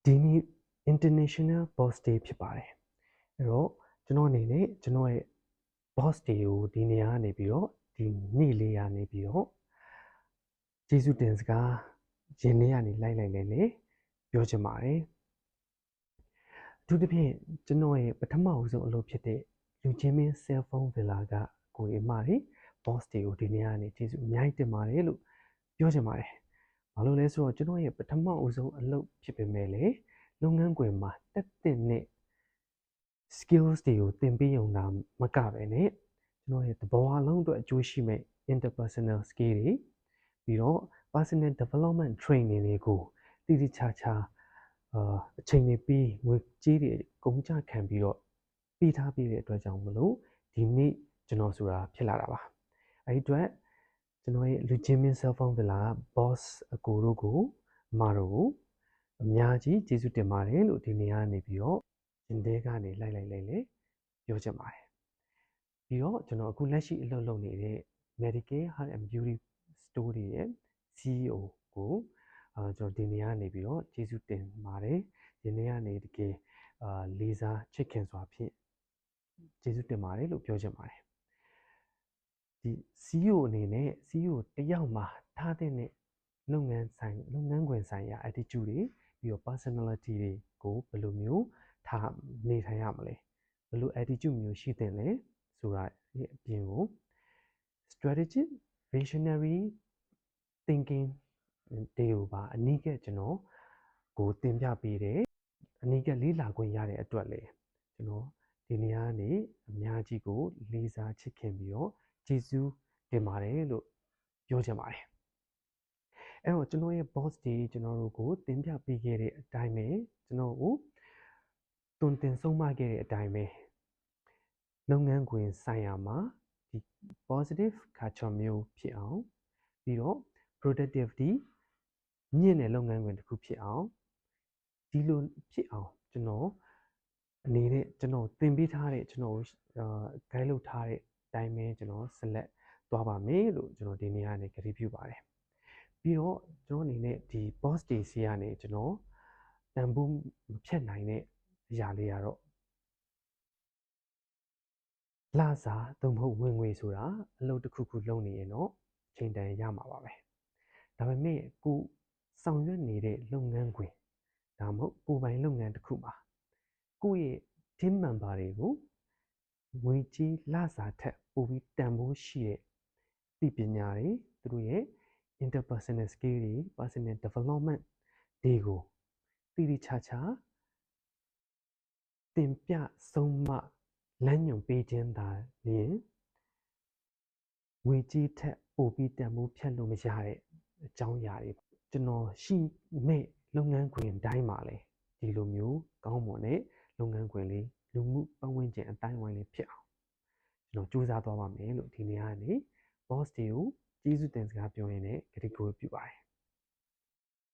ဒီနေ့ International Boss Day ဖြစ်ပါတယ်အဲ့တော့ကျွန်တော်အနေနဲ့ကျွန်တော်ရဲ့ Boss Day ကိုဒီနေရာကနေပြီးတော့ဒီနေ့လေးရနေပြီးတော့ကျေးဇူးတင်စကားရင်ထဲကနေလိုက်လဲပြောချင်ပါတယ်အထူးသဖြင့်ကျွန်တော်ရဲ့ပထမဦးဆုံးအလုပ်ဖြစ်တဲ့လူချင်းမင်း cell phone villa ကကိုရီမာရီ Boss Day ကိုဒီနေရာကနေကျေးဇူးအများကြီးတင်ပါတယ်လို့ပြောချင်ပါတယ်ဘာလို့လဲဆိုတော့ကျွန်တော်ရဲ့ပထမဦးဆုံးအလုပ်ဖြစ်ပေမဲ့လေလုပ်ငန်းခွင်မှာတက်တဲ့နဲ့ skills တွေကိုသင်ပေးရုံသာမကပဲနဲ့ကျွန်တော်ရဲ့တဘောအလုံးအတွက်အကျိုးရှိမဲ့ interpersonal skill တွေပြီးတော့ personal development training တွေကိုတည်တည်ချာချာအချိန်တွေပြီးငွေကြေးတွေကုန်ကျခံပြီးတော့ပေးထားပေးတဲ့အတွက်ကြောင့်မလို့ဒီနေ့ကျွန်တော်ဆိုတာဖြစ်လာတာပါအဲဒီအတွက်ကျွန်တော်ရဲ့လူချင်းမင်း cell phone villa boss အကိုတို့ကိုမတို့ကိုအများကြီးကျေးဇူးတင်ပါတယ်လို့ဒီနေ့ကနေပြီးတော့ရှင်တဲကနေလိုက်ပြောချင်ပါတယ်ပြီးတော့ကျွန်တော်အခုလက်ရှိအလုပ်လုပ်နေတဲ့ Medical Health and Beauty Store ရဲ့ CEO ကိုကျွန်တော်ဒီနေ့ကနေပြီးတော့ကျေးဇူးတင်ပါတယ်ဒီနေ့ကနေတကယ်လေးစားချစ်ခင်စွာဖြင့်ကျေးဇူးတင်ပါတယ်လို့ပြောချင်ပါတယ်ဒီ CEO အနေနဲ့ CEO တယောက်မှာထားတဲ့လုပ်ငန်းခွင်ဆိုင်ရာ attitude တွေပြီးတော့ personality တွေကိုဘယ်လိုမျိုးထားနေထိုင်ရမလဲဘယ်လို attitude မျိုးရှိတဲ့လဲဆိုတာအပြင်ကို strategic visionary thinking တွေကိုပါအနည်းကကျွန်တော်ကိုသင်ပြပေးတယ်အနည်းကလေးလာခွင့်ရတဲ့အတွက်လေကျွန်တော်ဒီနေရာကနေအများကြီးကိုလေးစားချစ်ခင်ပြီးတော့ကျေးဇူးတင်ပါတယ်လို့ပြောချင်ပါတယ်အဲ့တော့ကျွန်တော်ရဲ့ boss တွေကျွန်တော်တို့ကိုသင်ပြပေးခဲ့တဲ့အတိုင်းပဲကျွန်တော်ကိုတွင်တင်ဆုံးမခဲ့တဲ့အတိုင်းပဲလုပ်ငန်းခွင်ဆိုင်ရာမှာဒီ positive culture မျိုးဖြစ်အောင်ပြီးတော့ productivity မြင့်တဲ့လုပ်ငန်းခွင်တစ်ခုဖြစ်အောင်ဒီလိုဖြစ်အောင်ကျွန်တော်အနေနဲ့ကျွန်တော်သင်ပေးထားတဲ့ကျွန်တော် guide လုပ်ထားတဲ့အတိုင်းပဲကျွန်တော်ဆက်လက်သွားပါမယ်လို့ကျွန်တော်ဒီနေ့ကနေကတိပြုပါတယ်ပြီးတော့ကျွန်တော်အနေနဲ့ဒီ boss day စီကနေကျွန်တော်တန်ဖိုးမဖြတ်နိုင်တဲ့အရာလေးကတော့လာစာသို့မဟုတ်ဝင်ငွေဆိုတာအလုပ်တစ်ခုခုလုပ်နေရင်တော့ချိန်တန်ရမှာပါပဲဒါပေမဲ့ကိုဆောင်ရွက်နေတဲ့လုပ်ငန်းခွင်ဒါမှမဟုတ်ကိုပိုင်လုပ်ငန်းတစ်ခုမှာကိုယ့်ရဲ့ team member တွေကိုငွေကြီးလာစာထက်ပိုပြီးတန်ဖိုးရှိတဲ့သိပညာတွေသူတို့ရဲ့ interpersonal skill တွေ personal development တွေကိုတည်တည်ချာချာသင်ပြဆုံးမလမ်းညွှန်ပေးခြင်းသာလျှင်ငွေကြီးထက်ပိုပြီးတန်ဖိုးဖြတ်လို့မရတဲ့အကြောင်းအရာတွေကျွန်တော်ရှိမဲ့လုပ်ငန်းခွင်တိုင်းမှာလဲဒီလိုမျိုးကောင်းမွန်တဲ့လုပ်ငန်းခွင်လေးလူမှုပတ်ဝန်းကျင်အတိုင်းအဝိုင်းလေးဖြစ်အောင်ကျွန်တော်ကြိုးစားသွားပါမယ်လို့ဒီနေ့ကနေ boss တွေကိုကျေးဇူးတင်စကားပြောရင်းနဲ့ကတိကဝတ်ပြုပါတယ်